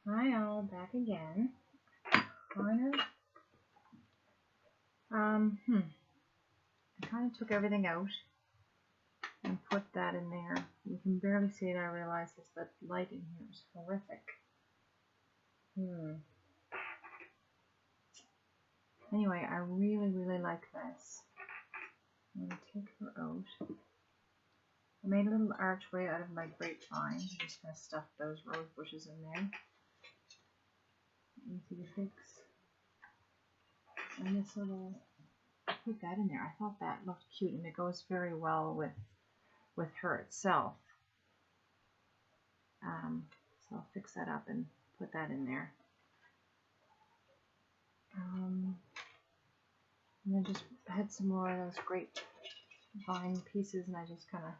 Hi all, back again. I kind of took everything out and put that in there. You can barely see it, I realize, because the light in here is horrific. Anyway, I really like this. I'm going to take her out. I made a little archway out of my grapevine. I'm just going to stuff those rose bushes in there. Easy to fix. And this little, put that in there. I thought that looked cute, and it goes very well with her itself. So I'll fix that up and put that in there. And I just had some more of those grapevine pieces, and I just kind of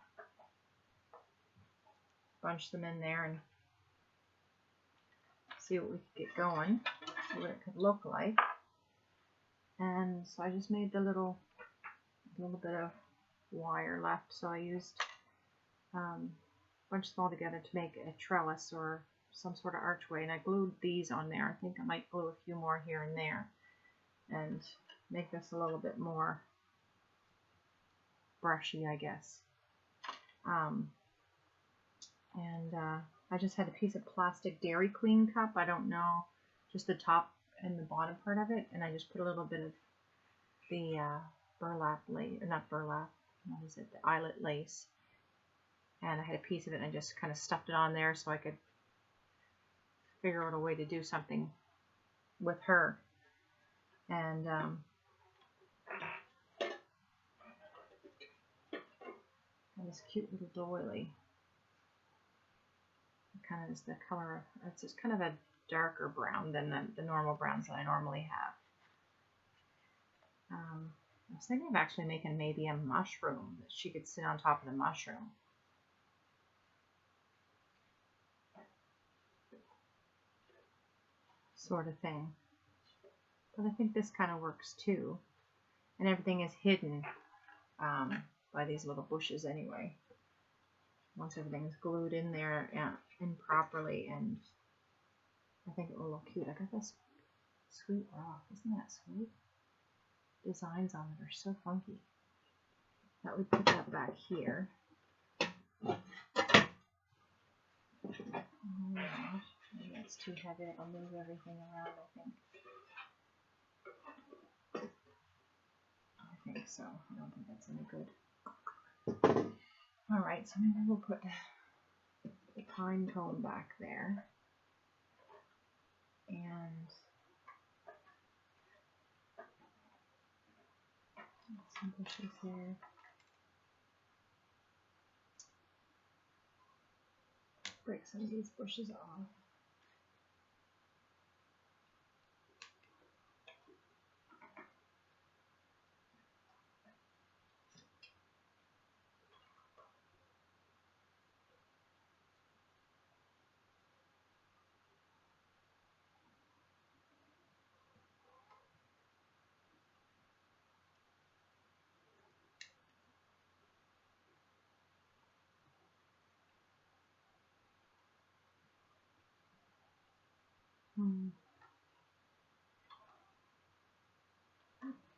bunched them in there and see what we could get going, see what it could look like. And so I just made the little bit of wire left, so I used bunched them all together to make a trellis or some sort of archway, and I glued these on there. I think I might glue a few more here and there and make this a little bit more brushy, I guess. I just had a piece of plastic Dairy Queen cup. I don't know, just the top and the bottom part of it, and I just put a little bit of the burlap lace, not burlap, what is it, the eyelet lace, and I had a piece of it, and I just kind of stuffed it on there so I could figure out a way to do something with her. And this cute little doily. Kind of is the color of, it's just kind of a darker brown than the normal browns that I normally have. I was thinking of actually making maybe a mushroom that she could sit on top of the mushroom. Sort of thing. But I think this kind of works too. And everything is hidden by these little bushes anyway. Once everything is glued in there and properly, and I think it will look cute. I got this sweet rock. Isn't that sweet? Designs on it are so funky. That would put that back here. Oh my gosh, maybe that's too heavy. I'll move everything around, I think so. I don't think that's any good. Alright, so maybe we'll put the pine cone back there. And some bushes there. Break some of these bushes off.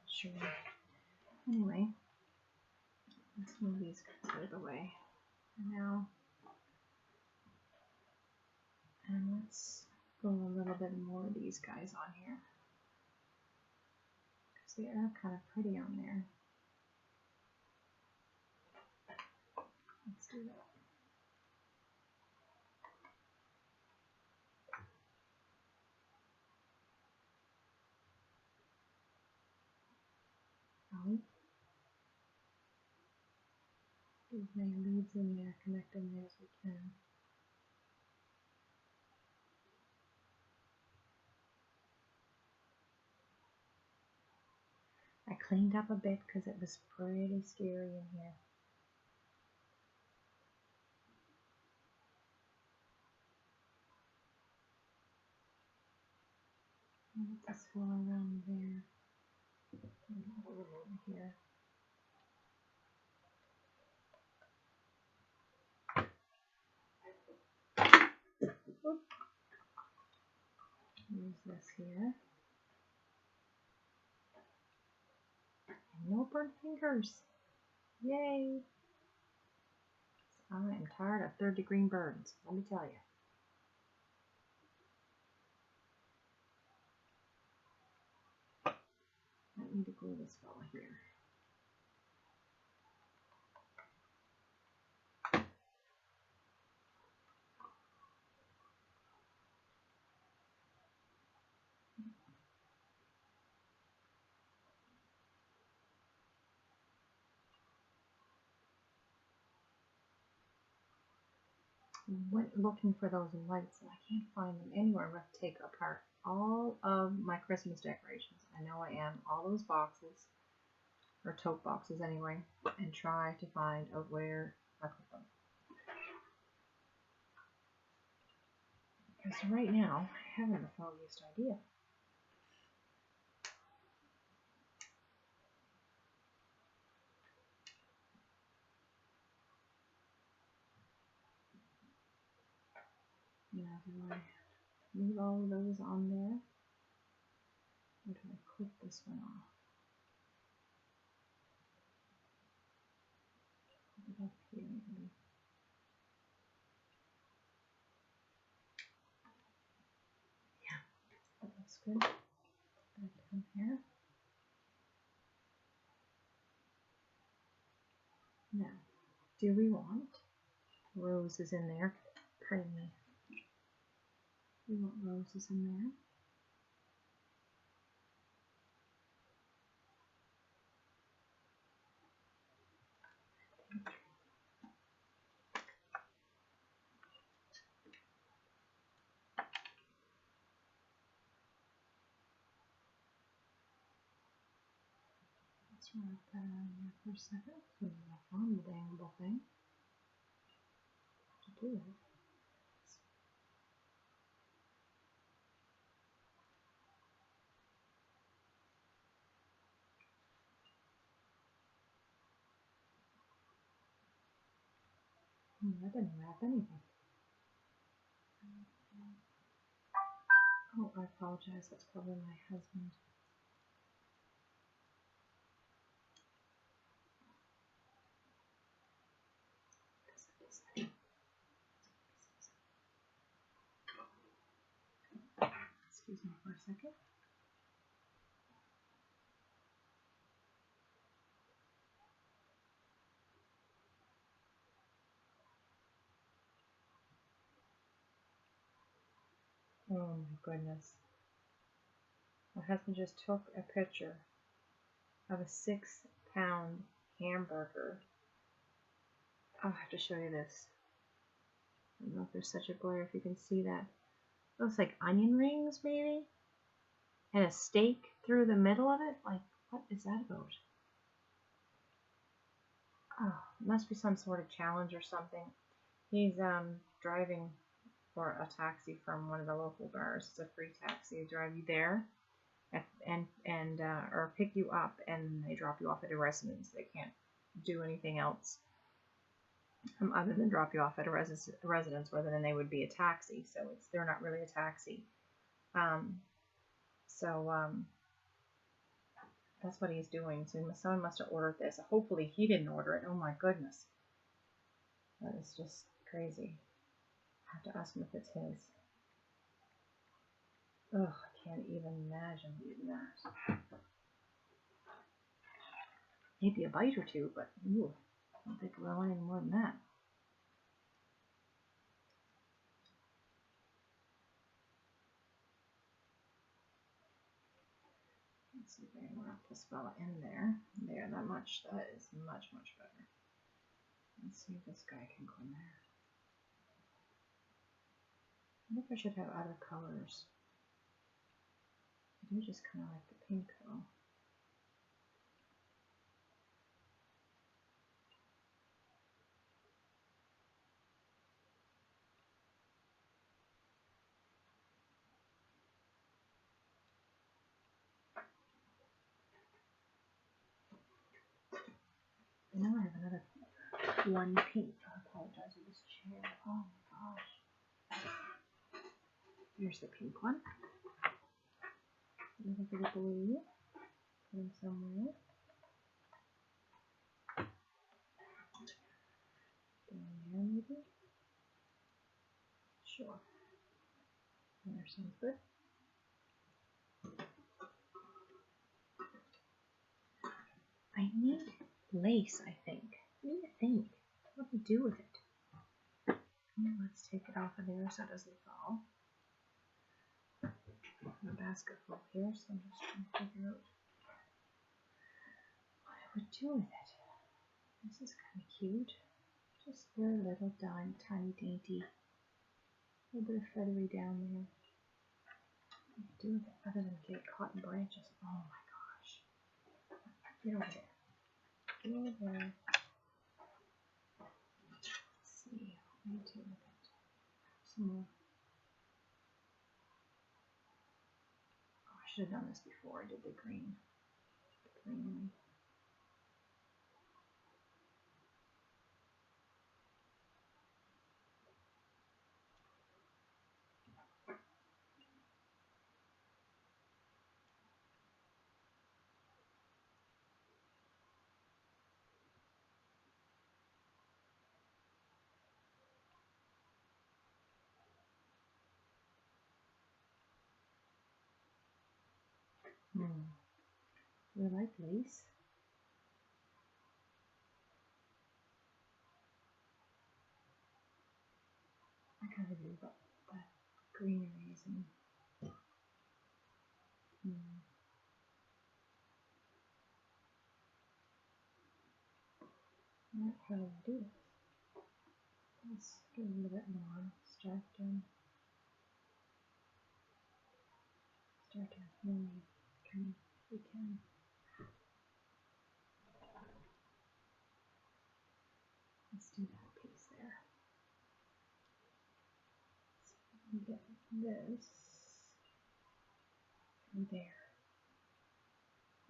Sure. Anyway, let's move these guys out of the way for now. And let's go a little bit more of these guys on here, because they are kind of pretty on there. Let's do that. There's many leaves in there, connect them there as we can. I cleaned up a bit because it was pretty scary in here. Let this fall around there. And a little over here. this here. And no burnt fingers. Yay! I am tired of third-degree burns, let me tell you. I need to glue this fella here. Went looking for those lights and I can't find them anywhere. I'm going to take apart all of my Christmas decorations. I know I am. All those boxes, or tote boxes anyway, and try to find out where I put them. Because right now, I haven't the foggiest idea. Now, do I leave all of those on there? Or do I clip this one off? Put it up here maybe. Yeah, that looks good. Back down here. Now, do we want roses in there? Pardon me. We want roses in there. Let's wrap that on here for a second. So I found the dangleable thing to do it. I didn't wrap anything. Oh, I apologize. That's probably my husband. Excuse me for a second. Oh my goodness. My husband just took a picture of a 6-pound hamburger. I'll have to show you this. I don't know if there's such a glare, if you can see that. It looks like onion rings, maybe? And a steak through the middle of it? Like, what is that about? Oh, it must be some sort of challenge or something. He's driving for a taxi from one of the local bars. It's a free taxi. They drive you there or pick you up, and they drop you off at a residence. They can't do anything else other than drop you off at a residence, rather than they would be a taxi. So they're not really a taxi. That's what he's doing. So my son must have ordered this. Hopefully he didn't order it. Oh my goodness. That is just crazy. I have to ask him if it's his. Ugh, I can't even imagine eating that. Maybe a bite or two, but ooh, I don't think we'll want any more than that. Let's see if I can wrap this fella in there. There, that is much, much better. Let's see if this guy can go in there. I wonder if I should have other colors. I do just kind of like the pink though. And now I have another one pink. I apologize for this chair. Oh my gosh. Here's the pink one. A little bit of blue. Put them somewhere. Down there maybe. Sure. There sounds good. I need lace, I think. What do you think? What to do with it? Let's take it off of there so it doesn't fall. A basket full here, so I'm just trying to figure out what I would do with it. This is kind of cute. Just a little tiny dainty. A little bit of feathery down there. What do you do with it other than get cotton branches? Oh my gosh. Get over there. Get over there. Let's see. What do I do with it? Some more. Oh, I should have done this before I did the green. The green one. Do I like lace? I kind of do, but the greeneries and what how do I do it? Let's get a little bit more. Start down here. We can. Let's do that piece there. So get this from there.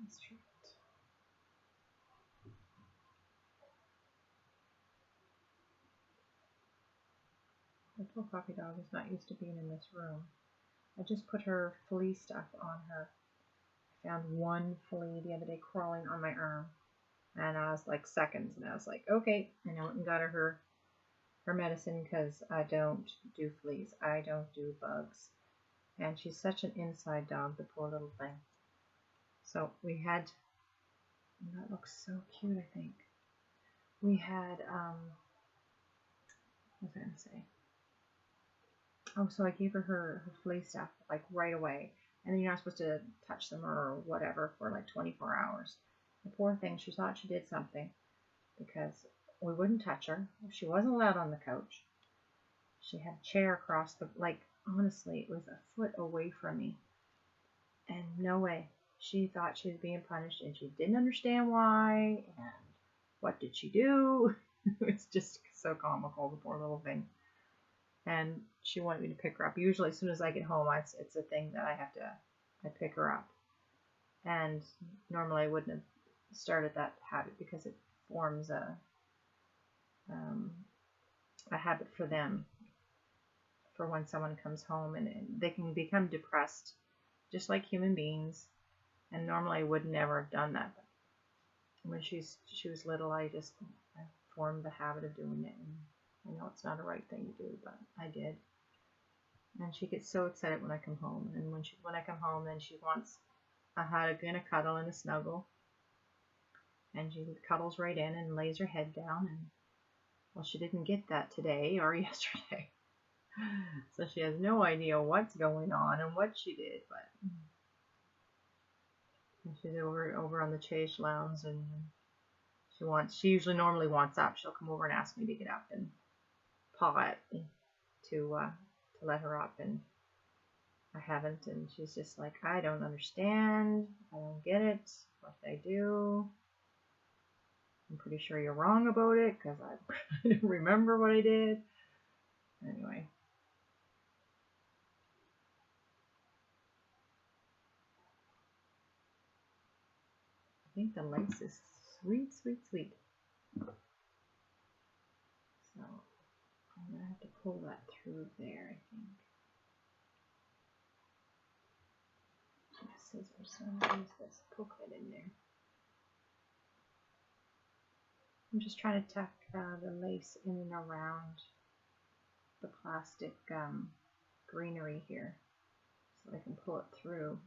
Let's try it. The poor puppy dog is not used to being in this room. I just put her flea stuff on her. I found one flea the other day crawling on my arm. And I was like seconds, and I was like, okay. And I went and got her medicine because I don't do fleas. I don't do bugs. And she's such an inside dog, the poor little thing. So we had, that looks so cute, I think. We had, what was I going to say? Oh, so I gave her flea stuff, like right away. And then you're not supposed to touch them or whatever for like 24 hours. The poor thing, she thought she did something because we wouldn't touch her. She wasn't allowed on the couch. She had a chair across the, like, honestly, it was a foot away from me. And no way. She thought she was being punished and she didn't understand why. And what did she do? It's just so comical, the poor little thing. And she wanted me to pick her up. Usually as soon as I get home, it's a thing that I pick her up. And normally I wouldn't have started that habit because it forms a habit for them for when someone comes home, and they can become depressed just like human beings. And normally I would never have done that. But when she was little, I formed the habit of doing it. And I know it's not a right thing to do, but I did. And she gets so excited when I come home. And when I come home, then she wants a hug and a cuddle and a snuggle. And she cuddles right in and lays her head down. And well, she didn't get that today or yesterday. So she has no idea what's going on and what she did. But and she's over on the Chase Lounge, and she usually normally wants up. She'll come over and ask me to get up and paw it to let her up, and I haven't, and she's just like, I don't understand, I don't get it, what did I do? I'm pretty sure you're wrong about it because I don't remember what I did. Anyway. I think the lace is sweet, sweet, sweet. So I'm going to have to pull that through there, I think. Yes. scissors, so I'm going to use this, poke it in there. I'm just trying to tuck the lace in and around the plastic greenery here so I can pull it through.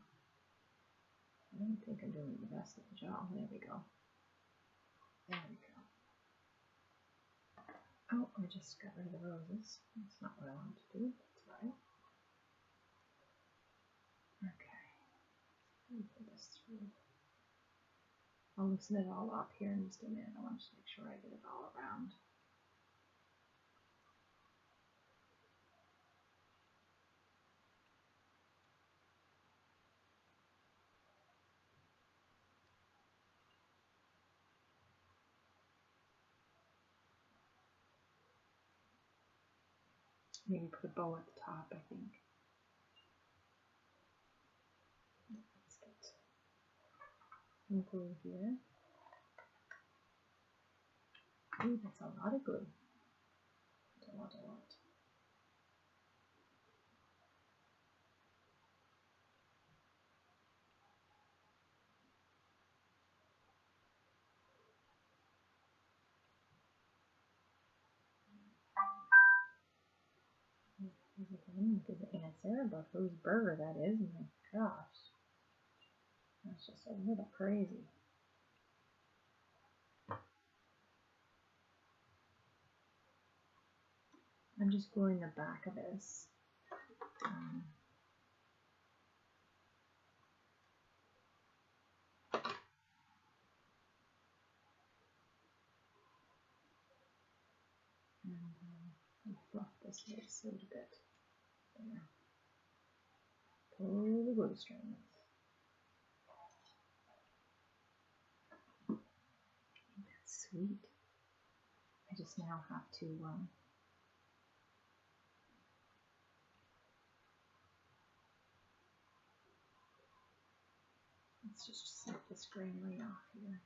I don't think I'm doing the best of the job. There we go. There we go. Oh, I just got rid of the roses. That's not what I wanted to do. That's right. Okay. Let me put this through. I'll loosen it all up here in just a minute. I want to make sure I get it all around. Maybe put a bow at the top, I think. Let's get some glue here. Ooh, that's a lot of glue. That's a lot, a lot. Give the answer about whose burger that is. My gosh. That's just a little crazy. I'm just gluing the back of this. And fluff this lace a little bit. There. Pull the glue strings. That's sweet. I just now have to let's just snip this greenery off here.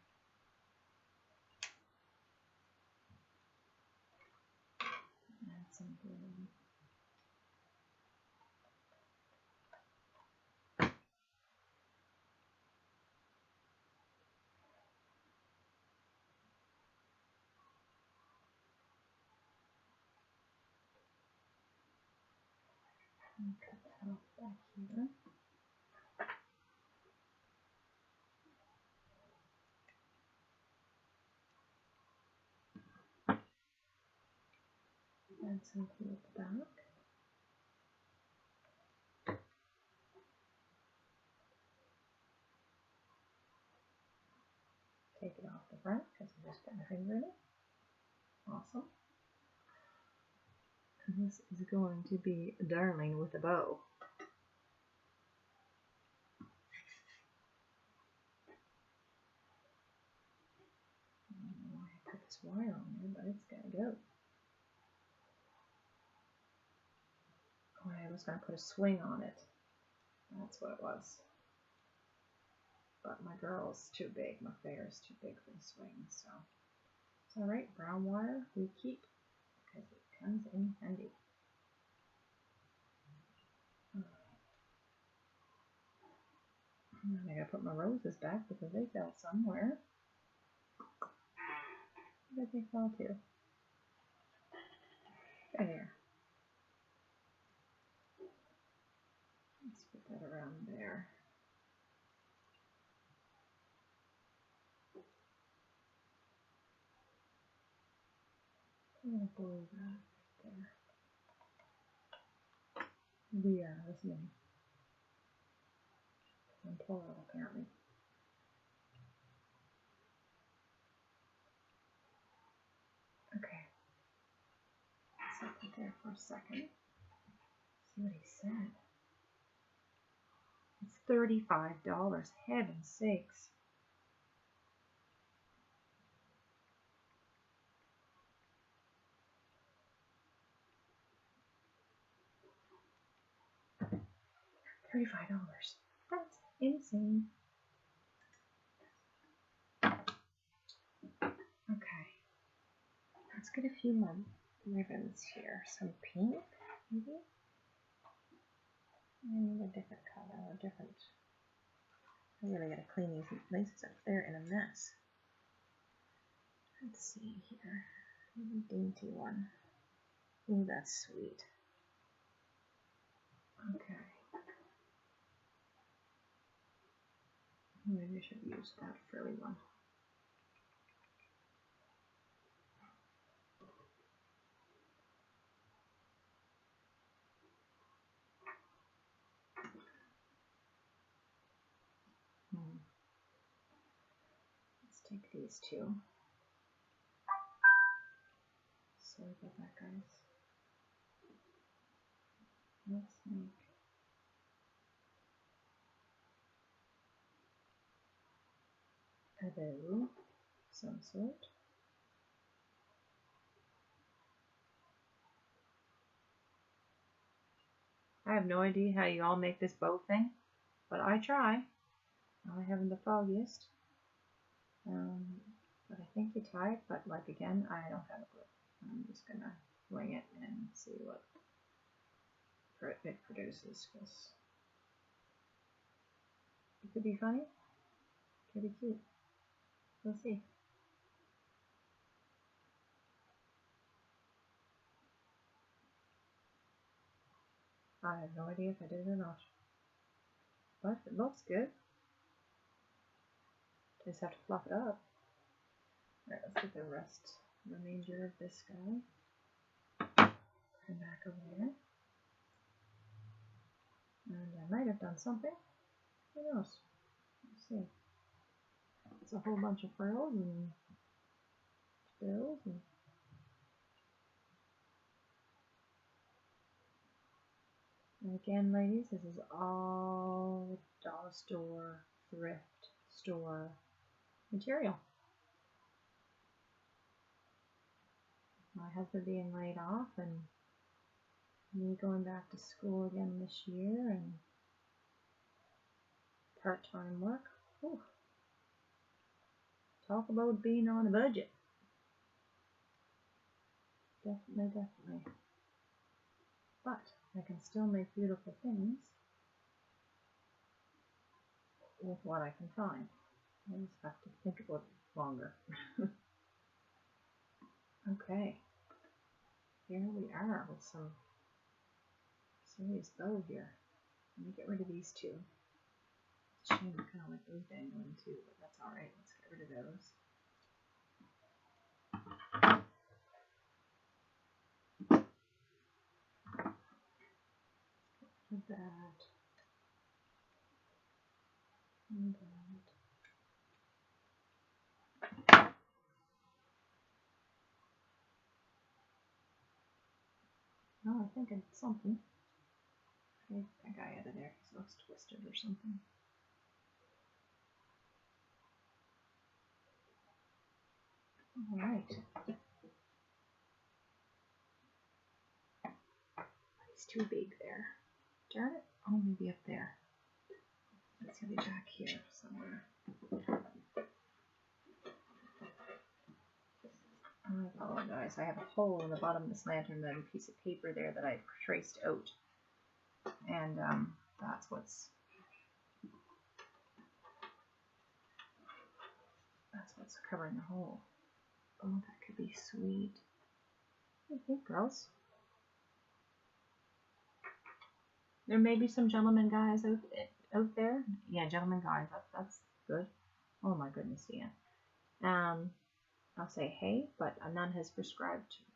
Add some glue. And cut that off back here. Add some glue at the back. Take it off the front because I just got my finger in it. Awesome. And this is going to be darling with a bow. I don't know why I put this wire on there, but it's gotta go. Oh, I was gonna put a swing on it. That's what it was. But my girl's too big. My fair's too big for the swing, so it's alright. Brown wire we keep because it comes in handy. I gotta put my roses back because they fell somewhere. Where did they fall to? There. Let's put that around there. I'm gonna glue that right there. We are listening. I'm plural apparently. Okay. Set that there for a second. See what he said. It's $35. Heaven's sakes. $35. That's insane. Okay. Let's get a few more ribbons here. Some pink, maybe? I need a different color, a different I really gotta clean these laces up. They're in a mess. Let's see here. Maybe dainty one. Ooh, that's sweet. Okay. Maybe I should use that frilly one. Let's take these two. Sorry about that, guys. Let's make a bow of some sort. I have no idea how you all make this bow thing, but I try. I haven't the foggiest. But I think you tie it, but like again, I don't have a clue. I'm just gonna wing it and see what it produces, because it could be funny, it could be cute. We'll see. I have no idea if I did it or not, but it looks good. Just have to fluff it up. Alright, let's get the remainder of this guy. Put him back over there. And I might have done something. Who knows? Let's see. It's a whole bunch of frills and spills and again, ladies, this is all dollar store, thrift store material. My husband being laid off and me going back to school again this year and part-time work. Whew. Talk about being on a budget. Definitely, definitely. But I can still make beautiful things with what I can find. I just have to think about it longer. Okay. Here we are with some serious bow here. Let me get rid of these two. It's a shame I kind of like those dangling too, but that's alright. Let's get rid of those. Like that. And that. Oh, I think I did something. Take that guy out of there. He looks twisted or something. Alright. He's too big there. Darn it. Oh, maybe up there. It's gonna be back here somewhere. I apologize. I have a hole in the bottom of this lantern and a piece of paper there that I traced out. And that's what's covering the hole. Oh, that could be sweet. Okay, girls. There may be some gentleman guys out there. Yeah, gentleman guys. That's good. Oh my goodness, Dan. I'll say hey, but none has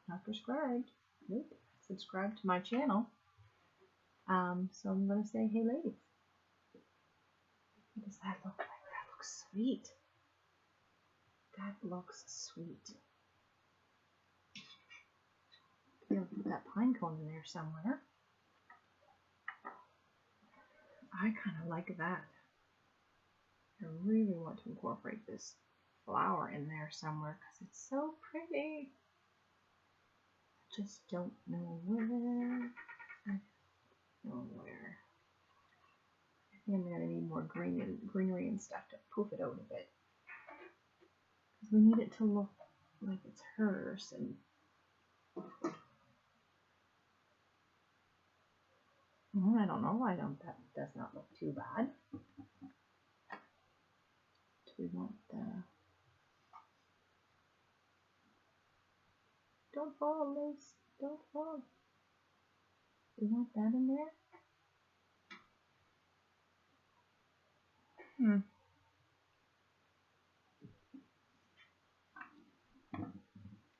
not prescribed. Nope. Subscribed to my channel. So I'm gonna say hey, ladies. What does that look like? That looks sweet. That looks sweet. I'll put that pine cone in there somewhere. I kind of like that. I really want to incorporate this flower in there somewhere because it's so pretty. I just don't know where. I think I'm going to need more greenery and stuff to poof it out a bit. Because we need it to look like it's hers. And I don't know why that does not look too bad. We want the... Don't fall, Liz. Don't fall. We want that in there.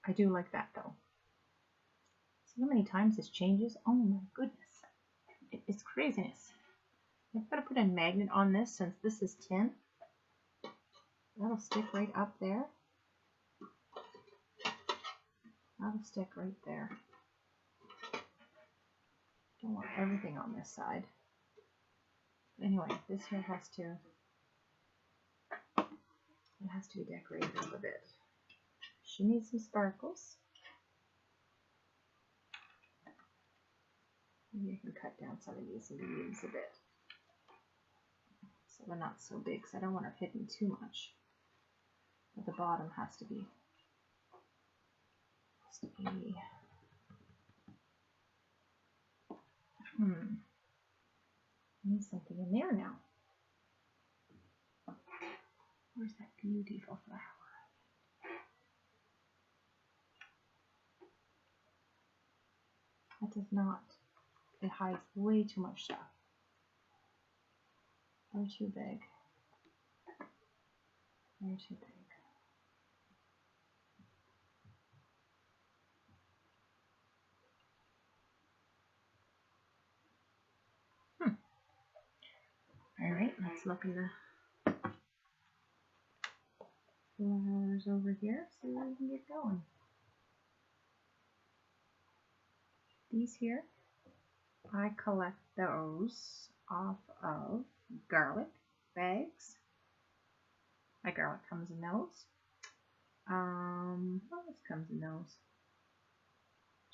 I do like that though. See how many times this changes? Oh my goodness. It's craziness. I've got to put a magnet on this since this is tin. That'll stick right up there. That'll stick right there. Don't want everything on this side. But anyway, this here has to, it has to be decorated a little bit. She needs some sparkles. Maybe I can cut down some of these leaves a bit, so they're not so big, because I don't want her hidden too much. But the bottom has to be, I need something in there now. Where's that beautiful flower? That does not. It hides way too much stuff. They're too big. They're too big. Alright, let's look in the flowers over here, see where we can get going. These here, I collect those off of garlic bags. My garlic comes in those. What else comes in those?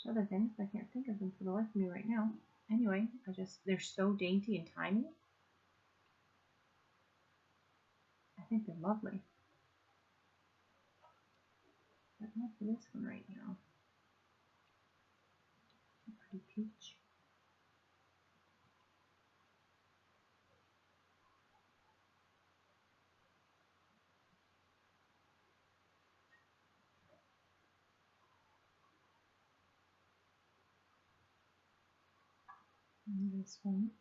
There's other things, but I can't think of them for the life of me right now. Anyway, they're so dainty and tiny. I think they're lovely. But not for this one right now. A pretty peach. And this one.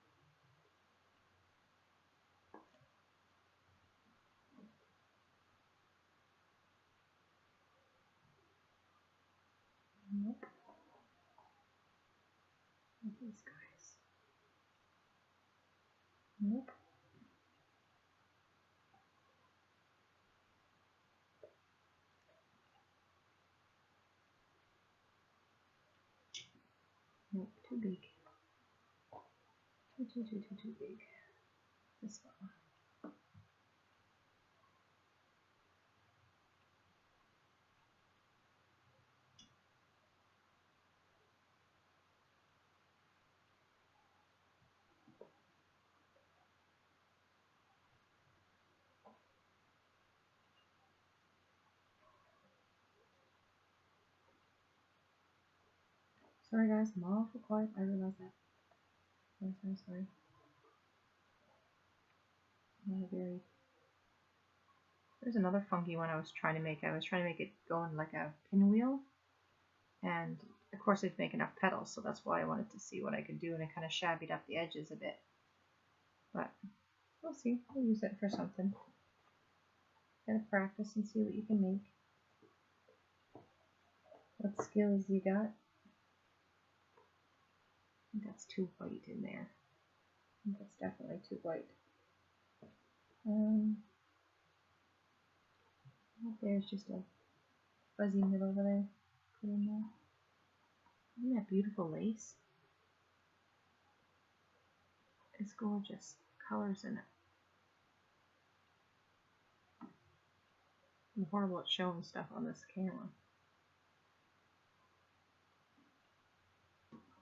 Nope. Not these guys. Nope. Nope, too big. Too big. This one. Sorry guys, I'm awful quiet. I realize that. Sorry. Not very. There's another funky one I was trying to make. I was trying to make it go in like a pinwheel, and of course it'd make enough petals, so that's why I wanted to see what I could do, and I kind of shabbied up the edges a bit. But we'll see. We'll use it for something. Gotta practice and see what you can make. What skills you got? I think that's too white in there. I think that's definitely too white. There's just a fuzzy middle that I put in there. Isn't that beautiful lace? It's gorgeous. Colors in it. I'm horrible at showing stuff on this camera.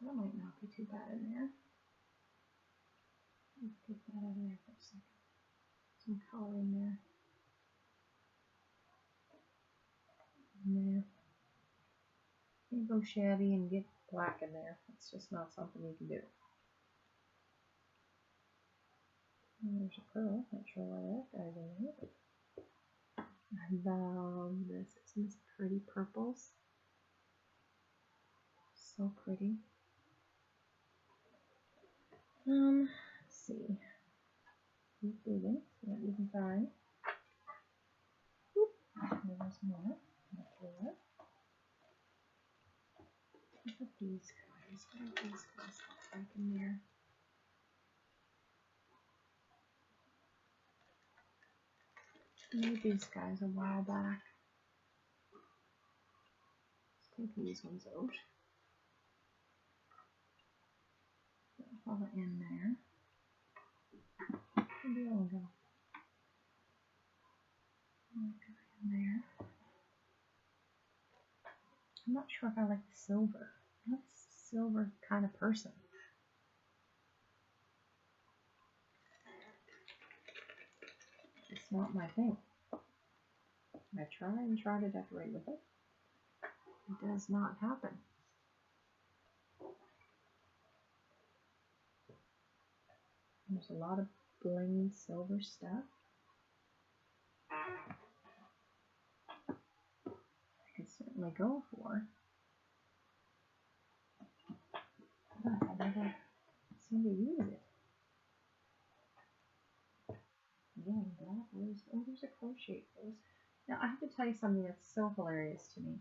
That might not be too bad in there. Let's get that out of there for a second. Some color in there. There. You go shabby and get black in there. It's just not something you can do. And there's a pearl. Not sure why that guy's in there. I love this. Isn't this pretty purples? So pretty. Let's see. Keep moving so that we can find. There's more. Look at these guys. What do these guys look like in there? I made these guys a while back. Let's take these ones out. Put it in there. Where'd the other one go? In there. I'm not sure if I like the silver. I'm not a silver kind of person. It's not my thing. I try to decorate with it. It does not happen. There's a lot of bling silver stuff. I could certainly go for. But I never seem to use it. Again, black rose. Oh, there's a crochet rose. Now I have to tell you something that's so hilarious to me.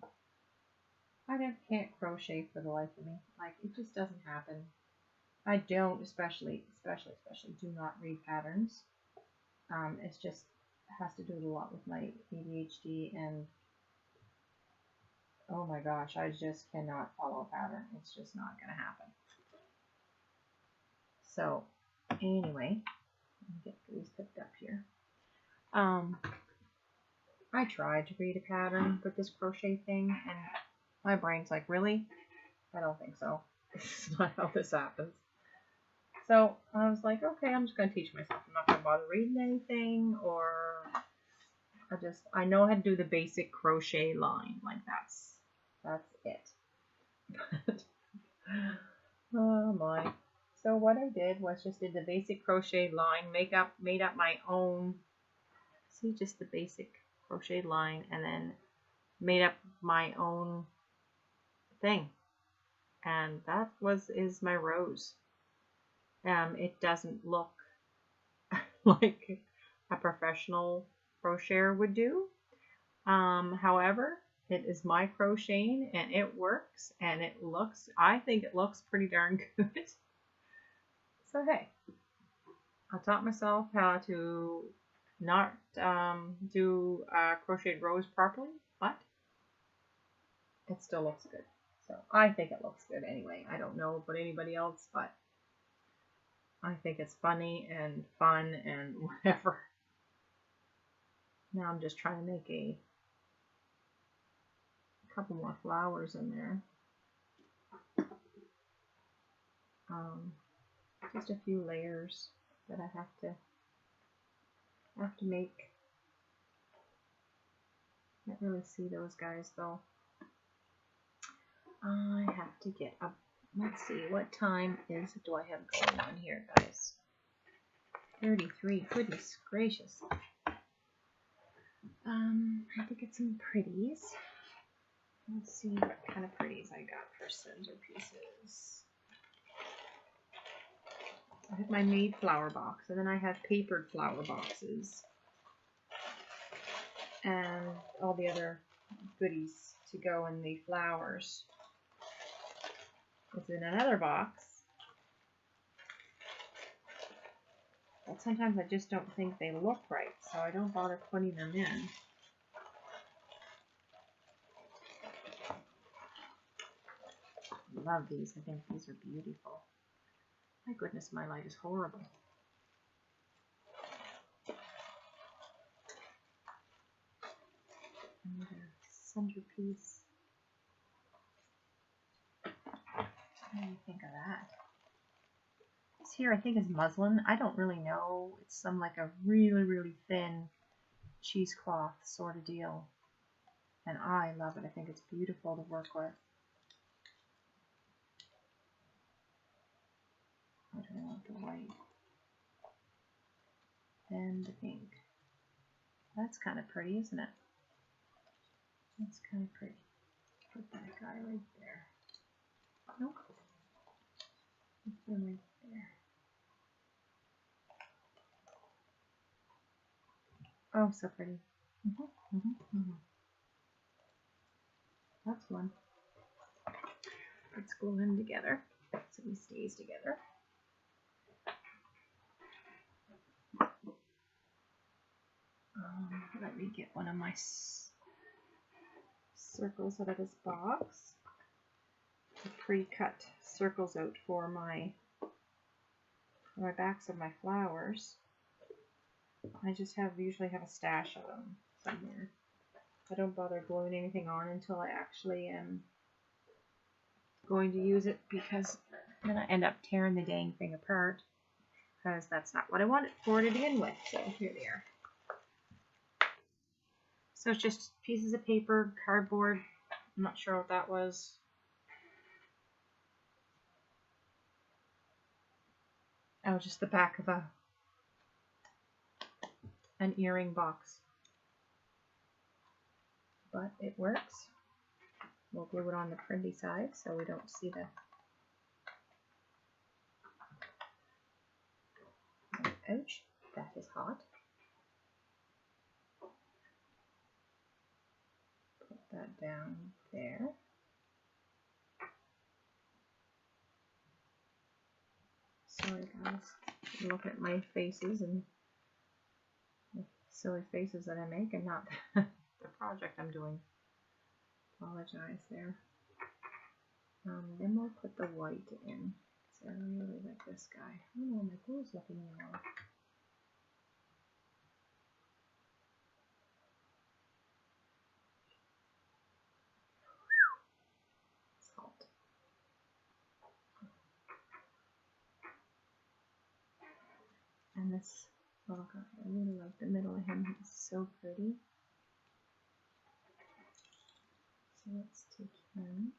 I can't crochet for the life of me. Like, it just doesn't happen. I don't, especially do not read patterns. It's just has to do a lot with my ADHD, and oh my gosh, I just cannot follow a pattern. It's just not going to happen. So anyway, let me get these picked up here. I tried to read a pattern with this crochet thing, and my brain's like, really? I don't think so. This is not how this happens. So I was like, okay, I'm just going to teach myself. I'm not going to bother reading anything, or I know how to do the basic crochet line. Like, that's it. But, oh my. So what I did was just did the basic crochet line, made up my own, see, just the basic crochet line, and then made up my own thing. And that is my rose. It doesn't look like a professional crocheter would do. However, it is my crocheting, and it works, and I think it looks pretty darn good. So hey, I taught myself how to not do a crocheted rose properly, but it still looks good. So I think it looks good anyway. I don't know about anybody else, but I think it's funny and fun and whatever. Now I'm just trying to make a couple more flowers in there. Just a few layers that I have to make. Can't really see those guys though. I have to get up. Let's see, what time do I have going on here, guys? 33. Goodness gracious. I have to get some pretties. Let's see what kind of pretties I got for centerpieces. I have my made flower box, and then I have papered flower boxes, and all the other goodies to go in the flowers. It's in another box, but sometimes I just don't think they look right, so I don't bother putting them in. I love these. I think these are beautiful. My goodness, my light is horrible. Another centerpiece. What do you think of that? This here I think is muslin. I don't really know. It's some like a really, really thin cheesecloth sort of deal. And I love it. I think it's beautiful to work with. I don't want the white and the pink. That's kind of pretty, isn't it? That's kind of pretty. Put that guy right there. Nope. Put him right there. Oh, so pretty. That's one. Let's glue him together so he stays together. Let me get one of my circles out of this box. To pre-cut circles out for my backs of my flowers. I just usually have a stash of them somewhere. I don't bother gluing anything on until I actually am going to use it, because then I end up tearing the dang thing apart, because that's not what I wanted for to begin with. So here they are. So it's just pieces of paper, cardboard. I'm not sure what that was. Oh, just the back of an earring box. But it works. We'll glue it on the printy side so we don't see the ouch, that is hot. Put that down there. Sorry guys, look at my faces and the silly faces that I make and not the project I'm doing. Apologize there. Then we'll put the white in. So I really like this guy. Oh, my blue's looking yellow. Salt. And this little guy, I really like the middle of him. He's so pretty. So let's take him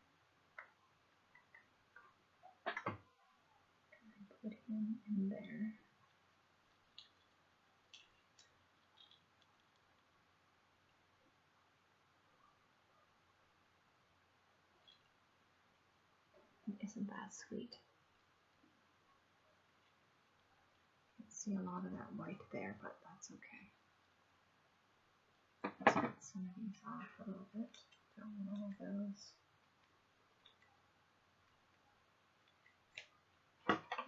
and put him in there. Isn't that sweet? See a lot of that white there, but that's okay. Let's get some of these off a little bit. Don't want all of those.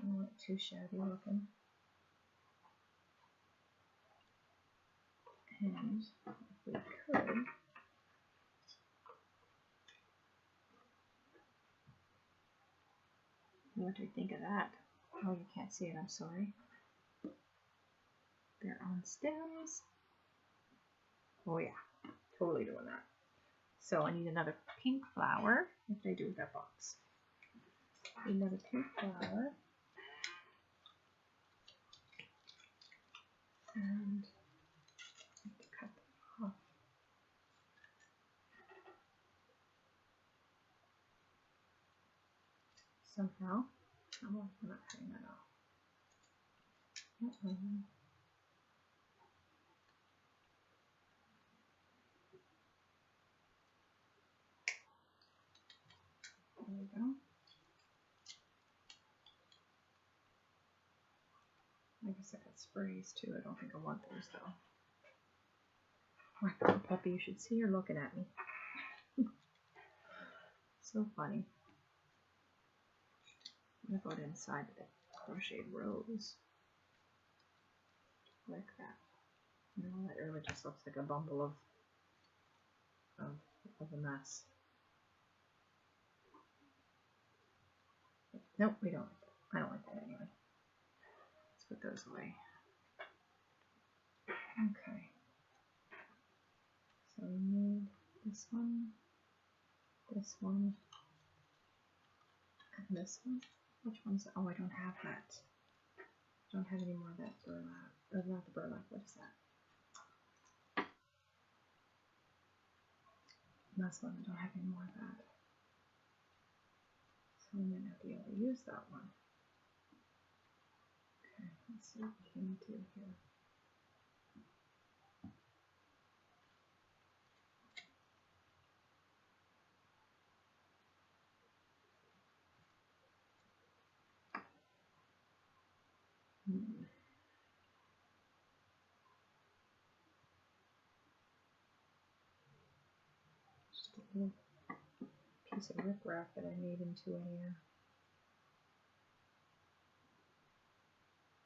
Don't want it too shabby looking. And if we could, what do you think of that? Oh, you can't see it, I'm sorry. They're on stems. Oh yeah, totally doing that. So I need another pink flower. What did I do with that box? Need another pink flower. And I have to cut them off. Somehow. I'm not cutting that off. There we go. I guess I got sprays too. I don't think I want those though. My poor puppy, you should see her looking at me. So funny. I'm gonna go inside the crocheted rose. Like that. You know, that really just looks like a bumble of a mess. Nope, we don't like that. I don't like that anyway. Let's put those away. Okay. So we need this one, and this one. Which one's that? Oh, I don't have that. I don't have any more of that burlap. Or not the burlap, what is that? Muslin, I don't have any more of that. So I might not be able to use that one. Okay, let's see what we can do here. Just a little piece of riprap that I made into a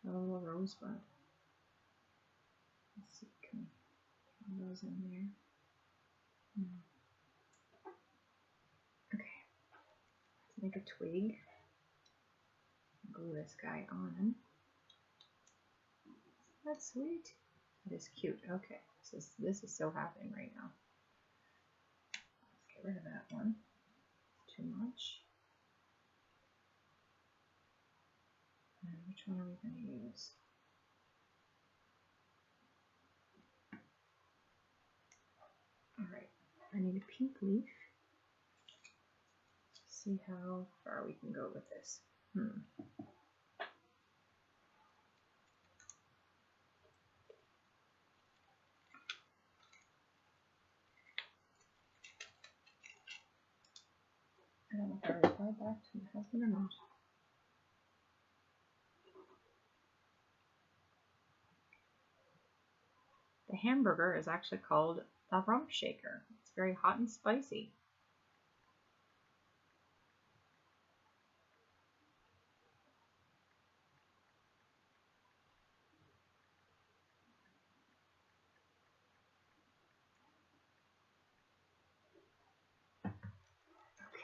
little rosebud. Let's see, can we put those in there? Okay, let's make a twig. Glue this guy on. That's sweet. That is cute. Okay, this is so happening right now. Let's get rid of that one. Too much. And which one are we going to use? All right, I need a pink leaf. See how far we can go with this. I don't know if I replied back to my husband or not. The hamburger is actually called a rump shaker. It's very hot and spicy.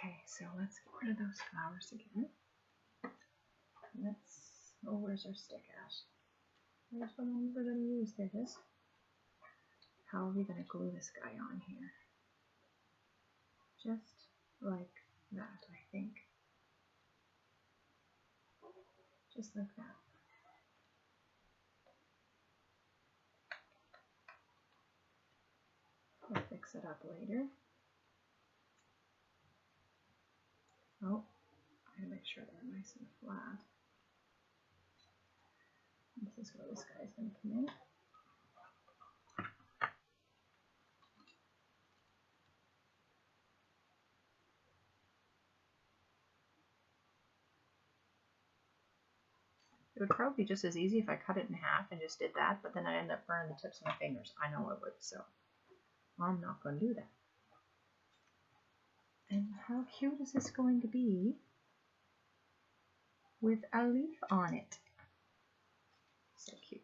Okay, so let's get rid of those flowers again. Oh, where's our stick at? Where's the one we're going to use? There it is. How are we going to glue this guy on here? Just like that, I think. Just like that. We'll fix it up later. Oh, I gotta make sure they're nice and flat. This is where this guy's going to come in. It would probably be just as easy if I cut it in half and just did that, but then I'd end up burning the tips of my fingers. I know it would, so I'm not going to do that. And how cute is this going to be with a leaf on it? So cute.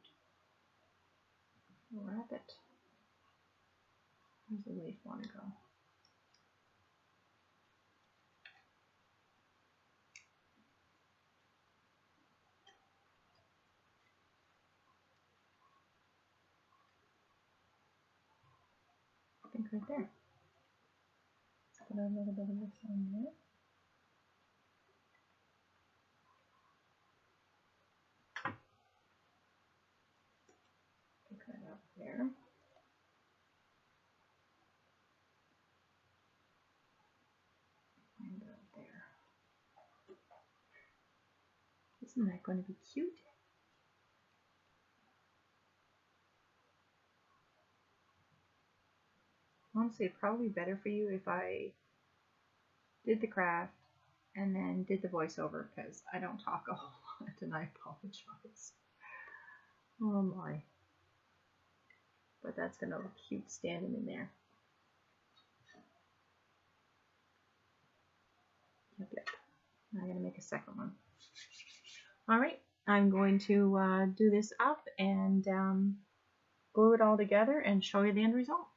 Wrap it. Where's the leaf want to go? I think right there. Let's put a little bit of this on there. Pick that up there. And up there. Isn't that going to be cute? Honestly, it'd probably be better for you if I did the craft and then did the voiceover, because I don't talk a whole lot and I apologize. Oh my. But that's going to look cute standing in there. Yep. I'm going to make a second one. Alright, I'm going to do this up and glue it all together and show you the end result.